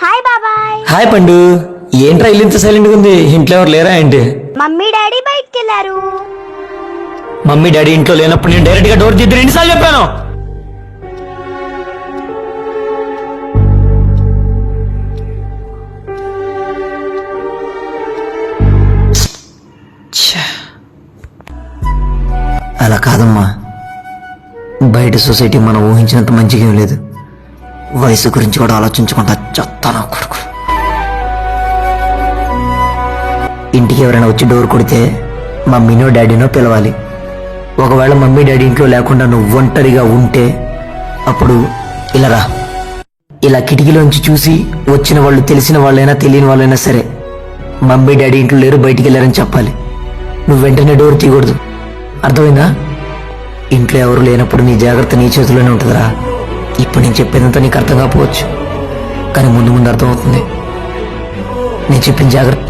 Hi బాబాయ్. Hi పండు. ఏంట్రా ఇల్లు ఇంత సైలెంట్ గా ఉంది? ఇంట్లో ఎవరు లేరా ఏంటి? మమ్మీ డాడీ బయటికి వెళ్ళారు. మమ్మీ డాడీ ఇంట్లో లేనప్పుడు నేను డైరెక్ట్ గా డోర్ తీద్దాను ఎన్నిసార్లు చెప్పాను? అలా కాదమ్మా, బయట సొసైటీ మనం ఊహించినంత మంచిగా ఏం లేదు. వయసు గురించి కూడా ఆలోచించకుండా చెప్తాను కొడుకు. ఇంటికి ఎవరైనా వచ్చి డోర్ కొడితే మమ్మీనో డాడీనో పిలవాలి. ఒకవేళ మమ్మీ డాడీ ఇంట్లో లేకుండా నువ్వు ఒంటరిగా ఉంటే అప్పుడు ఇలా రా. ఇలా కిటికీలోంచి చూసి వచ్చిన వాళ్ళు తెలిసిన వాళ్ళైనా తెలియని వాళ్ళైనా సరే మమ్మీ డాడీ ఇంట్లో లేరు, బయటికి వెళ్ళారని చెప్పాలి. నువ్వు వెంటనే డోర్ తీయకూడదు, అర్థమైందా? ఇంట్లో ఎవరు లేనప్పుడు నీ జాగ్రత్త నీ చేతిలోనే ఉంటుందిరా. ఇప్పుడు నేను చెప్పేదంతా నీకు అర్థం కాకపోవచ్చు, కానీ ముందు ముందు అర్థమవుతుంది. నేను చెప్పిన జాగ్రత్త.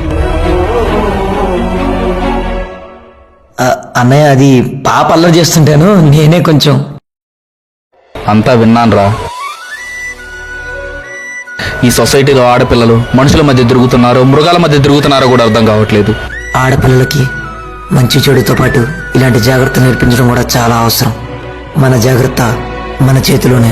అన్నయ్య, అది పాప అల్లరి చేస్తుంటాను, నేనే కొంచెం. అంతా విన్నాన్రా. ఈ సొసైటీలో ఆడపిల్లలు మనుషుల మధ్య తిరుగుతున్నారో మృగాల మధ్య తిరుగుతున్నారో కూడా అర్థం కావట్లేదు. ఆడపిల్లలకి మంచి చెడుతో పాటు ఇలాంటి జాగ్రత్త నేర్పించడం కూడా చాలా అవసరం. మన జాగ్రత్త మన చేతిలోనే.